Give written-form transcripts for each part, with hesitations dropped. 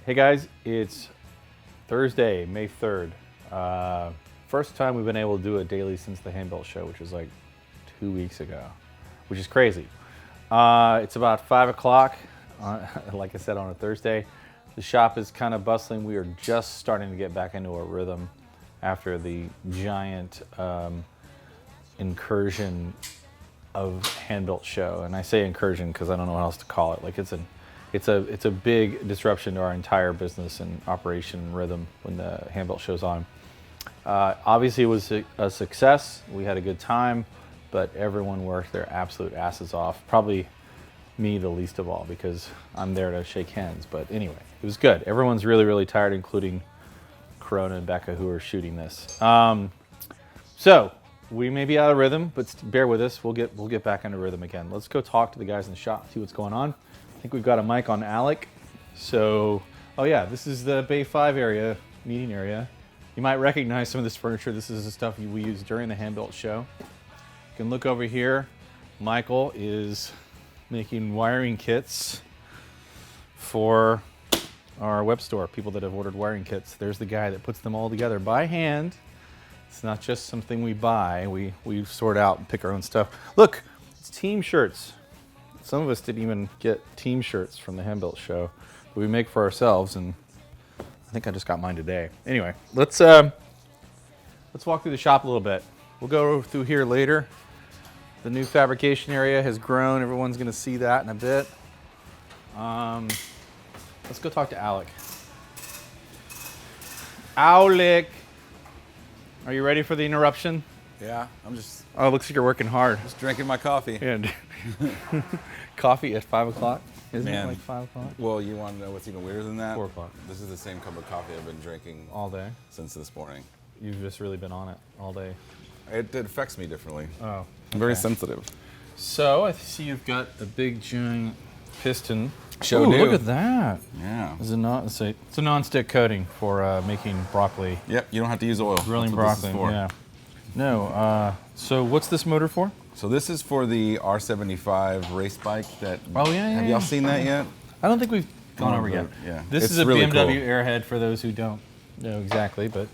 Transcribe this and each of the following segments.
Hey guys, it's Thursday, May 3rd. First time we've been able to do a daily since the Handbuilt Show, which was like 2 weeks ago, which is crazy. It's about 5 o'clock, like I said, on a Thursday. The shop is kind of bustling. We are just starting to get back into a rhythm after the giant incursion of Handbuilt Show. And I say incursion because I don't know what else to call it. Like it's a big disruption to our entire business and operation and rhythm when the Handbuilt Show's on. Obviously, it was a success. We had a good time, but everyone worked their absolute asses off. Probably me the least of all because I'm there to shake hands. But anyway, it was good. Everyone's really, really tired, including Corona and Becca, who are shooting this. So we may be out of rhythm, but bear with us. We'll get back into rhythm again. Let's go talk to the guys in the shop, see what's going on. I think we've got a mic on Alec. So, oh yeah, this is the Bay 5 area, meeting area. You might recognize some of this furniture. This is the stuff we used during the Handbuilt Show. You can look over here. Michael is making wiring kits for our web store, people that have ordered wiring kits. There's the guy that puts them all together by hand. It's not just something we buy. We sort out and pick our own stuff. Look, it's team shirts. Some of us didn't even get team shirts from the Handbuilt Show, but we make for ourselves, and I think I just got mine today. Anyway, let's walk through the shop a little bit. We'll go through here later. The new fabrication area has grown. Everyone's going to see that in a bit. Let's go talk to Alec. Alec, are you ready for the interruption? Yeah, I'm just Oh, it looks like you're working hard. drinking my coffee. And coffee at 5 o'clock? Isn't Man. it like 5 o'clock? Well, you want to know what's even weirder than that? 4 o'clock. This is the same cup of coffee I've been drinking All day? since this morning. You've just really been on it all day. It affects me differently. Oh. I'm very okay. sensitive. So I see you've got a big giant piston. Show Ooh, do. look at that. Yeah. It's a non-stick coating for making broccoli. Yep, you don't have to use oil. Grilling That's what broccoli. this is for. Yeah. No. So what's this motor for? So this is for the R75 race bike that... Oh, yeah, Have y'all seen that yet? I don't think we've gone over yet. Yeah. This It's is a really BMW cool. Airhead for those who don't know exactly, but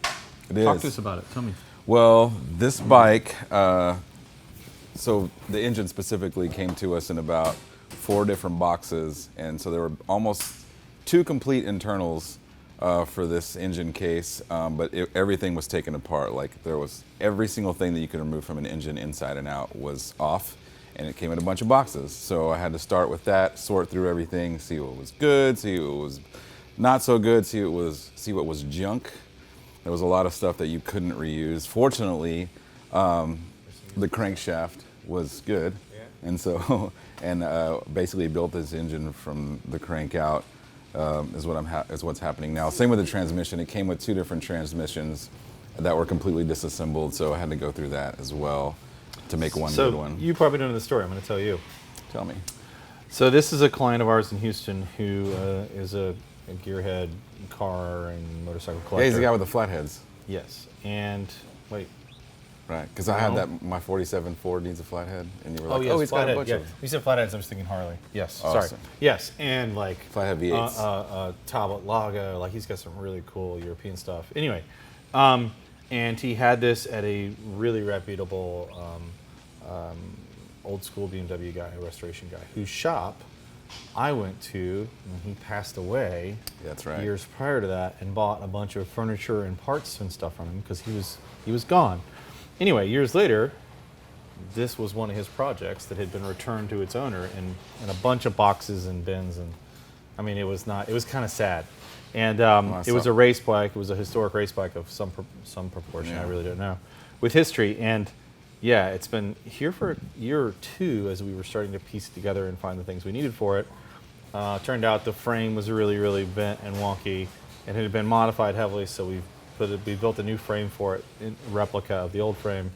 It talk is. to us about it. Tell me. Well, this bike, so the engine specifically came to us in about 4 different boxes, and so there were almost 2 complete internals for this engine case, but everything was taken apart. Like there was every single thing that you could remove from an engine inside and out was off, and it came in a bunch of boxes. So I had to start with that, sort through everything, see what was good, see what was not so good, see what was junk. There was a lot of stuff that you couldn't reuse. Fortunately, the crankshaft was good, and so basically built this engine from the crank out. Is what's happening now. Same with the transmission. It came with 2 different transmissions that were completely disassembled, so I had to go through that as well to make one good one. You probably don't know the story. I'm going to tell you. Tell me. So this is a client of ours in Houston who is a gearhead car and motorcycle collector. Yeah, he's the guy with the flatheads. Yes. And wait. Right, because I had No. that, my 47 Ford needs a flathead, and you were like, yes, oh, he's got a flathead. bunch Yeah. of them. You said flatheads, I was thinking Harley. Yes, Oh, sorry. sorry. Yes, and like Flathead V8s. Talbot Lago, like he's got some really cool European stuff. Anyway, and he had this at a really reputable old school BMW guy, a restoration guy, whose shop I went to when he passed away. That's right. Years prior to that, and bought a bunch of furniture and parts and stuff from him because he was gone. Anyway, years later, this was one of his projects that had been returned to its owner in a bunch of boxes and bins, and I mean, it was kind of sad. And it was a race bike. It was a historic race bike of some proportion. Yeah. I really don't know, with history. And yeah, it's been here for a year or 2 as we were starting to piece it together and find the things we needed for it. Turned out the frame was really, really bent and wonky, and it had been modified heavily. So we built a new frame for it, a replica of the old frame,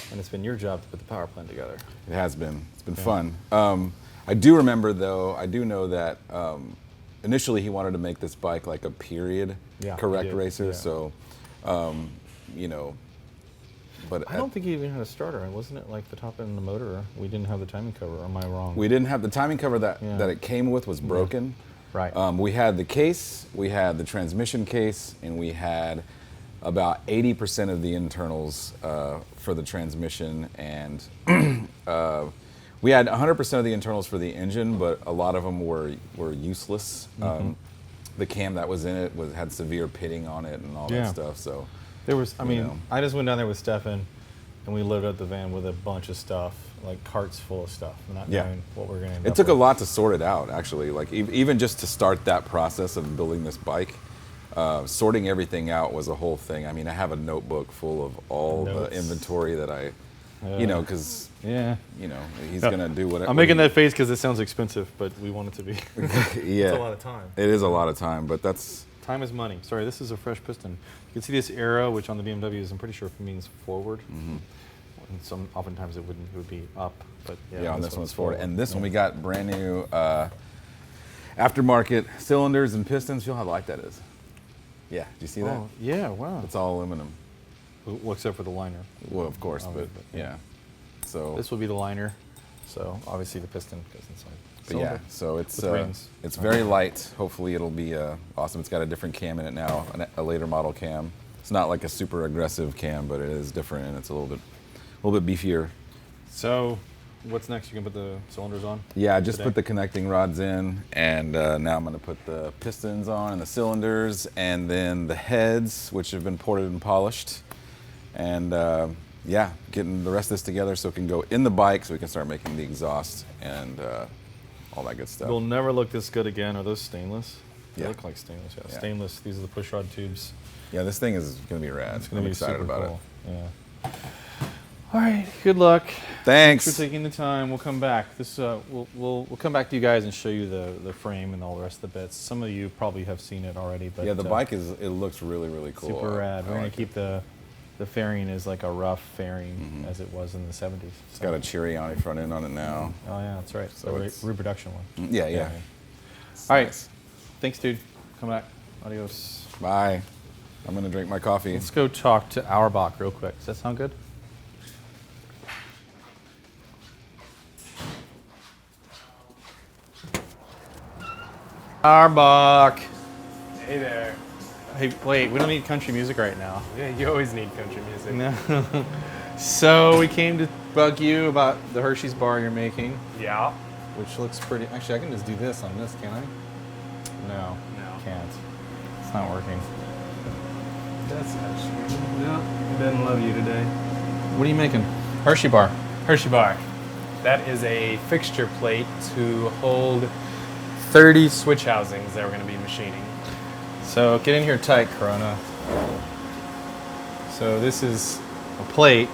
and it's been your job to put the power plant together. It has been. It's been fun. I do remember, though, I do know that initially he wanted to make this bike like a period correct racer. Yeah. So, you know, but I don't think he even had a starter. Wasn't it like the top end of the motor? We didn't have the timing cover. Or am I wrong? we didn't have the timing cover that it came with was broken. Right. We had the case, we had the transmission case, and we had about 80% of the internals for the transmission, and we had 100% of the internals for the engine, but a lot of them were useless. The cam that was in it had severe pitting on it and all that stuff. So there was, I just went down there with Stefan, and we loaded up the van with a bunch of stuff, like carts full of stuff, not knowing what we're going to end up it took with. a lot to sort it out, actually. Like even just to start that process of building this bike, sorting everything out was a whole thing. I mean, I have a notebook full of all the inventory that I, because he's gonna do whatever. I'm making that face because it sounds expensive, but we want it to be. Yeah, it's a lot of time. It is a lot of time, but that's time is money. Sorry, this is a fresh piston. You can see this arrow, which on the BMWs, I'm pretty sure means forward. And oftentimes it would be up, but on this one's forward. And this one we got brand new aftermarket cylinders and pistons. Feel how light that is. Yeah, do you see that? Oh, yeah, wow. It's all aluminum. Well, except for the liner. Well, of course, but yeah. So this will be the liner. So obviously the piston goes inside. But yeah, so it's very light. Hopefully it'll be awesome. It's got a different cam in it now, a later model cam. It's not like a super aggressive cam, but it is different and it's a little bit beefier. So what's next? You gonna put the cylinders on? Yeah, I just put the connecting rods in, and now I'm gonna put the pistons on and the cylinders, and then the heads, which have been ported and polished, and getting the rest of this together so it can go in the bike, so we can start making the exhaust and all that good stuff. Will never look this good again. Are those stainless? They Yeah. look like stainless. Yeah, stainless. These are the push rod tubes. Yeah, this thing is gonna be rad. I'm excited about it. Yeah. All right. Good luck. Thanks. For taking the time. We'll come back. This we'll come back to you guys and show you the frame and all the rest of the bits. Some of you probably have seen it already, but yeah, the bike it looks really cool. Super rad. We're gonna keep the fairing as like a rough fairing as it was in the 70s. It's got a Chiriani front end on it now. Oh yeah, that's right. So the reproduction one. Yeah. All right. Thanks, dude. Come back. Adios. Bye. I'm gonna drink my coffee. Let's go talk to Auerbach real quick. Does that sound good? Auerbach. Hey there. Hey, wait, we don't need country music right now. Yeah, you always need country music. No. So we came to bug you about the Hershey's bar you're making, Yeah. which looks pretty. Actually, I can just do this on this, can I? No. No. Can't. It's not working. That's actually. No, it doesn't love you today. What are you making? Hershey bar. Hershey bar. That is a fixture plate to hold 30 switch housings that we're going to be machining. So get in here tight, Corona. So this is a plate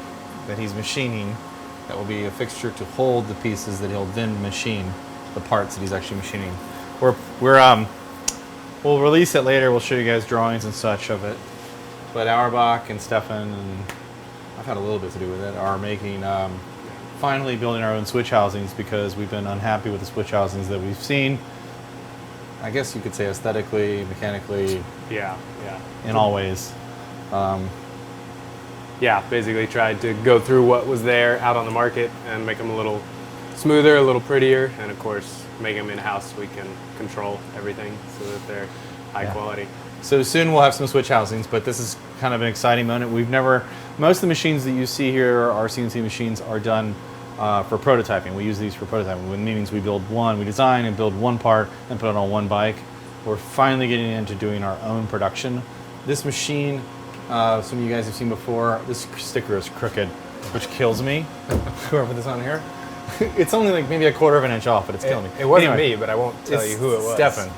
that he's machining that will be a fixture to hold the pieces that he'll then machine, the parts that he's actually machining. We'll release it later. We'll show you guys drawings and such of it. But Auerbach and Stefan, and I've had a little bit to do with it, are making, finally building our own switch housings because we've been unhappy with the switch housings that we've seen. I guess you could say aesthetically, mechanically, Yeah. in all ways. Yeah, basically tried to go through what was there out on the market and make them a little smoother, a little prettier, and of course make them in-house so we can control everything so that they're high quality. So soon we'll have some switch housings, but this is kind of an exciting moment. Most of the machines that you see here, our CNC machines, are done for prototyping. We use these for prototyping, which means we design and build one part and put it on one bike. We're finally getting into doing our own production. This machine, some of you guys have seen before, this sticker is crooked, which kills me. Whoever put this on here. It's only like maybe a quarter of an inch off, but it's killing me. It wasn't Anyway, me, but I won't tell you who it was. Stefan.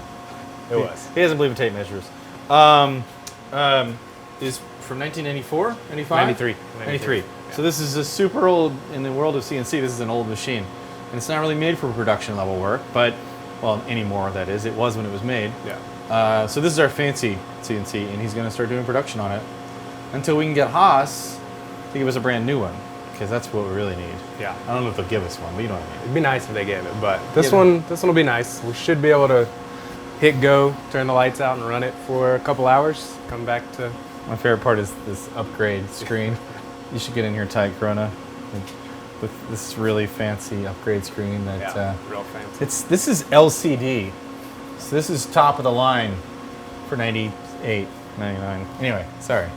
It was. He doesn't believe in tape measures. Is from 1994, 95? 93. 93. Yeah. So this is a super old, in the world of CNC, this is an old machine. And it's not really made for production level work, but, well, anymore that is. It was when it was made. Yeah. So this is our fancy CNC, and he's going to start doing production on it until we can get Haas to give us a brand new one, because that's what we really need. Yeah. I don't know if they'll give us one, but you know what I mean. It'd be nice if they gave it, but this one will be nice. We should be able to hit go, turn the lights out, and run it for a couple hours. Come back to. My favorite part is this upgrade screen. You should get in here tight, Corona, with this really fancy upgrade screen that. Yeah, real fancy. This is LCD, So this is top of the line for 98, 99. Anyway, sorry.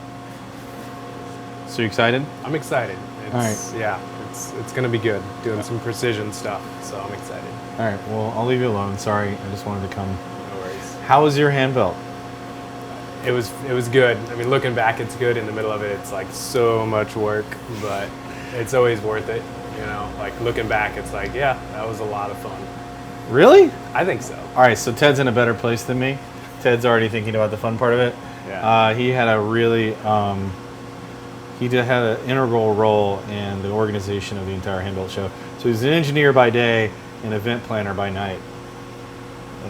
So you excited? I'm excited. All right. Yeah, it's gonna be good. Doing some precision stuff, so I'm excited. All right, well, I'll leave you alone. Sorry, I just wanted to come. No worries. How was your hand belt? It was good. I mean, looking back, it's good. In the middle of it, it's like so much work, but it's always worth it. You know, like looking back, it's like, yeah, that was a lot of fun. Really? I think so. All right, so Ted's in a better place than me. Ted's already thinking about the fun part of it. Yeah. He had a really, had an integral role in the organization of the entire Handbuilt Show. So he's an engineer by day, an event planner by night.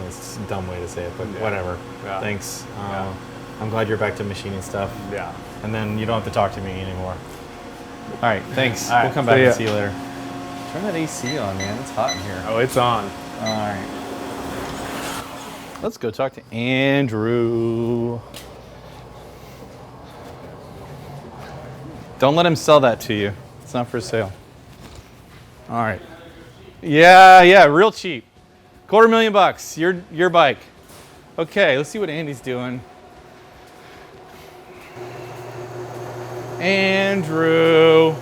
It's a dumb way to say it, but whatever. Yeah. Thanks. Yeah. I'm glad you're back to machining stuff. Yeah. And then you don't have to talk to me anymore. All right, thanks. All right, we'll come back see and ya. see you later. Turn that AC on, man. It's hot in here. Oh, it's on. All right. Let's go talk to Andrew. Don't let him sell that to you. It's not for sale. All right. Yeah, real cheap. $250,000, your bike. Okay, let's see what Andy's doing. Andrew.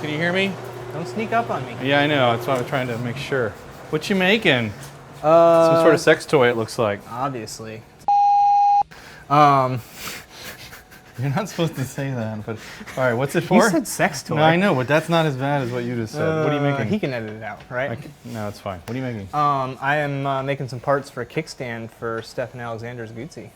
Can you hear me? Don't sneak up on me. Yeah, I know. That's why I'm trying to make sure. What you making? Some sort of sex toy, it looks like. Obviously. You're not supposed to say that, but all right, what's it for? You said sex toy. No, I know, but that's not as bad as what you just said. What are you making? He can edit it out, right? No, it's fine. What are you making? I am making some parts for a kickstand for Stefan Alexander's Guzzi.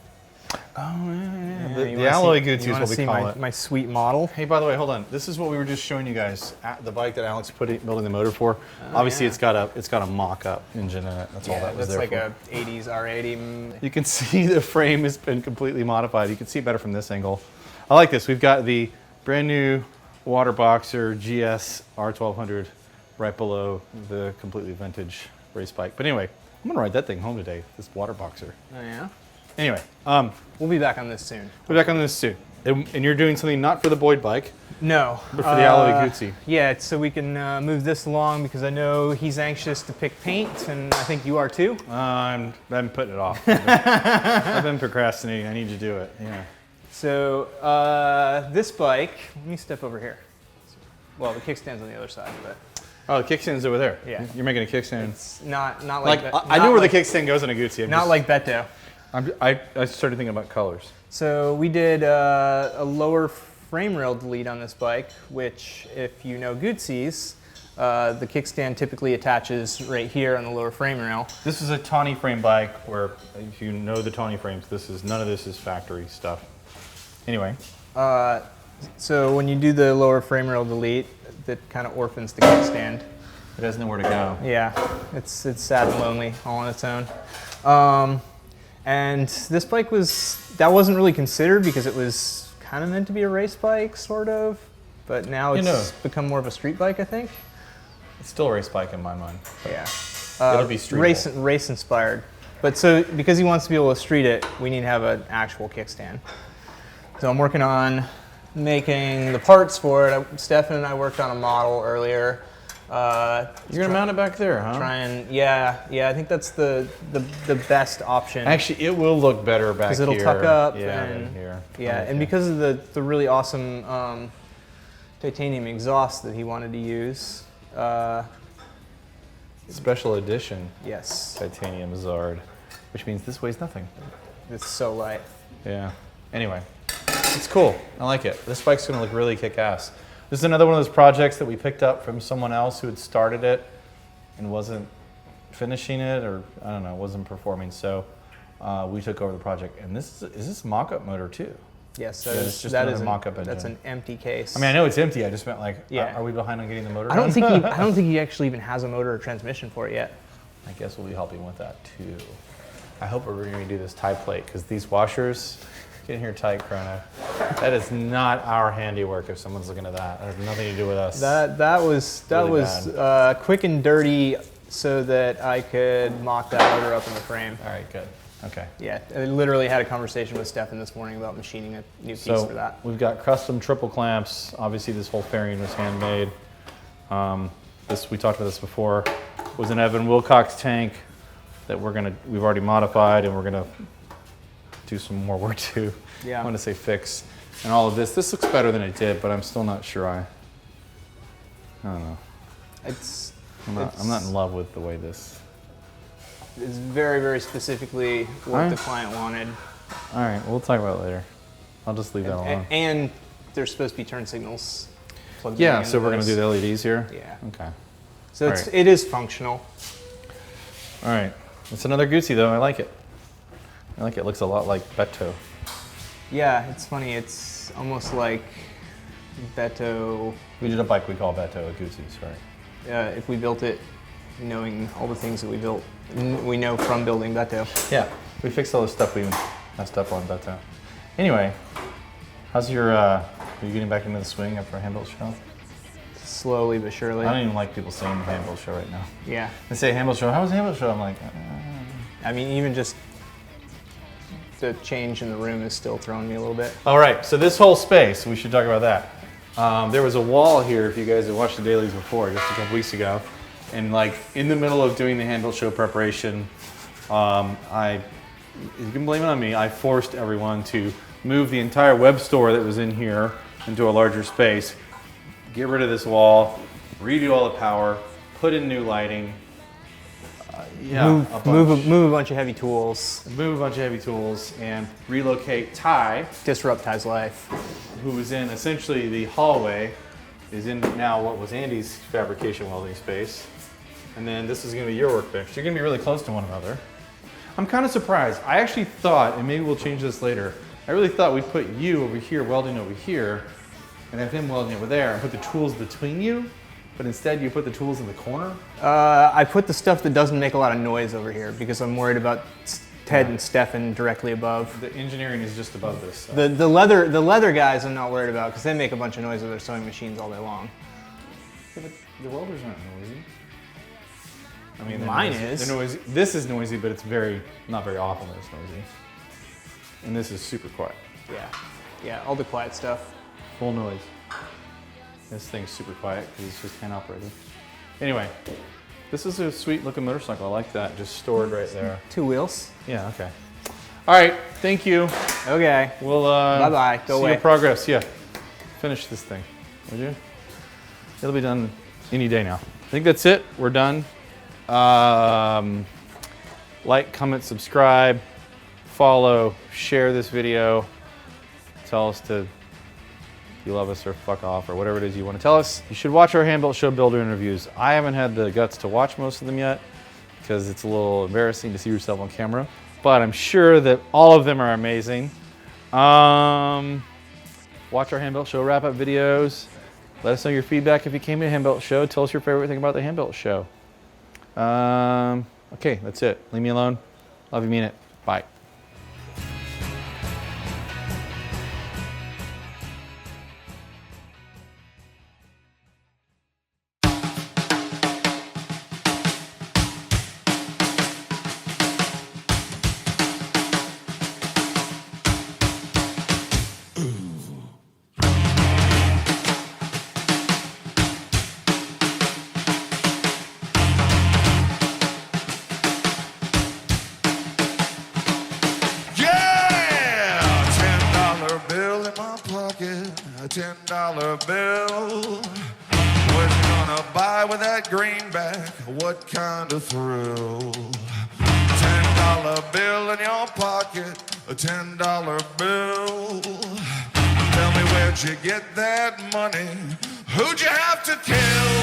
Oh, yeah. You The wanna alloy see- Guzzi is you what wanna we see call it. my sweet model. Hey, by the way, hold on. This is what we were just showing you guys. The bike that Alex building the motor for. Obviously, yeah. it's got a mock-up engine in it. That's all that was that's there like for. a 80s R80. You can see the frame has been completely modified. You can see it better from this angle. I like this. We've got the brand new Water Boxer GS R1200 right below the completely vintage race bike. But anyway, I'm gonna ride that thing home today. This Water Boxer. Oh yeah. Anyway, We'll be back on this soon. we're back on this soon. And you're doing something not for the Boyd bike, No. but for the Alloy Guzzi. Yeah, it's so we can move this along because I know he's anxious to pick paint, and I think you are too. I've been putting it off. I've been procrastinating. I need to do it. Yeah. So this bike, let me step over here. Well, the kickstand's on the other side, but Oh, the kickstand's over there. Yeah. You're making a kickstand. it's not Like like I know where the kickstand goes on a Guzzi. not like Beto. I started thinking about colors. So we did a lower frame rail delete on this bike, which, if you know Guzzis, the kickstand typically attaches right here on the lower frame rail. This is a Tawny frame bike where, if you know the Tawny frames, none of this is factory stuff. Anyway, So when you do the lower frame rail delete, that kind of orphans the kickstand. it has nowhere to go. Yeah, it's sad and lonely all on its own. And this bike wasn't really considered because it was kind of meant to be a race bike, sort of. But now it's become more of a street bike, I think. It's still a race bike in my mind. Yeah. It'll be streetable. Race inspired. But so because he wants to be able to street it, we need to have an actual kickstand. So I'm working on making the parts for it. Stefan and I worked on a model earlier. You're gonna mount it back there, huh? Yeah. I think that's the best option. Actually, it will look better back here. Because it'll tuck up Yeah, and than here. yeah, and because of the really awesome titanium exhaust that he wanted to use. Special edition Yes, titanium Zard, which means this weighs nothing. it's so light. Yeah. Anyway, it's cool. I like it. This bike's gonna look really kick-ass. This is another one of those projects that we picked up from someone else who had started it and wasn't finishing it, or I don't know, wasn't performing. So we took over the project. And is this mock-up motor too? Yes, Yeah, it's just that another is mock-up that's engine. an empty case. I mean, I know it's empty. I just meant like, Yeah. are we behind on getting the motor? I don't done? think he actually even has a motor or transmission for it yet. I guess we'll be helping with that too. I hope we're going to do this tie plate because these washers, get in here tight, Chrono. That is not our handiwork. If someone's looking at that, that has nothing to do with us. That was Really quick and dirty so that I could mock that motor up in the frame. All right, good. Okay. Yeah, I literally had a conversation with Stefan this morning about machining a new piece for that. We've got custom triple clamps. Obviously, this whole fairing was handmade. We talked about this before. Was an Evan Wilcox tank that we've already modified and we're gonna do some more work to. Yeah. I want to say fix. And all of this looks better than it did, but I'm still not sure I don't know. I'm not in love with the way this. It's very, very specifically what the client wanted. All right, we'll talk about it later. I'll just leave that alone. And there's supposed to be turn signals plugged in. Yeah, so we're gonna do the LEDs here? Yeah. Okay. So it is functional. All right, it's another Guzzi though, I like it. I like it, looks a lot like Beto. Yeah, it's funny, it's almost like Beto. We did a bike we call Beto a Guzzi, sorry. If we built it knowing all the things that we know from building Beto. Yeah, we fixed all the stuff we messed up on Beto. Anyway, how's your, are you getting back into the swing after a Handbuilt Show? Slowly but surely. I don't even like people saying the Handbuilt Show right now. Yeah. They say Handbuilt Show, how was the Handbuilt Show? I'm like, I mean, even just the change in the room is still throwing me a little bit. All right, so this whole space, we should talk about that. There was a wall here, if you guys have watched the dailies before, just a couple weeks ago. And like in the middle of doing the Handbuilt Show preparation, you can blame it on me, I forced everyone to move the entire web store that was in here into a larger space, get rid of this wall, redo all the power, put in new lighting. Move a bunch of heavy tools. Move a bunch of heavy tools and relocate Ty, Disrupt Ty's life. who was in essentially the hallway, is in now what was Andy's fabrication welding space. And then this is gonna be your workbench. You're gonna be really close to one another. I'm kind of surprised. I actually thought, and maybe we'll change this later, I really thought we'd put you over here, welding over here, and have him welding over there, and put the tools between you, but instead you put the tools in the corner. I put the stuff that doesn't make a lot of noise over here because I'm worried about Ted and Stefan directly above. The engineering is just above this. So. The leather guys I'm not worried about because they make a bunch of noise with their sewing machines all day long. Yeah, but the welders aren't noisy. I mean, mine noisy. is. They're noisy. This is noisy, but it's not very often that it's noisy. And this is super quiet. Yeah, all the quiet stuff. Full noise. This thing's super quiet because it's just hand operated. Anyway, this is a sweet looking motorcycle. I like that, just stored right there. 2 wheels. Yeah, okay. All right, thank you. Okay. We'll Bye-bye. Go see away. your progress. Yeah, finish this thing, would you? It'll be done any day now. I think that's it. We're done. Like, comment, subscribe, follow, share this video. Tell us if you love us or fuck off or whatever it is you want to tell us. You should watch our Handbuilt Show builder interviews. I haven't had the guts to watch most of them yet because it's a little embarrassing to see yourself on camera, but I'm sure that all of them are amazing. Watch our Handbuilt Show wrap-up videos. Let us know your feedback if you came to Handbuilt Show. Tell us your favorite thing about the Handbuilt Show. Okay, that's it. Leave me alone. Love you, mean it. Bye. $10 bill. What you gonna buy with that greenback? What kind of thrill? $10 bill in your pocket, a $10 bill. Tell me where'd you get that money? Who'd you have to kill?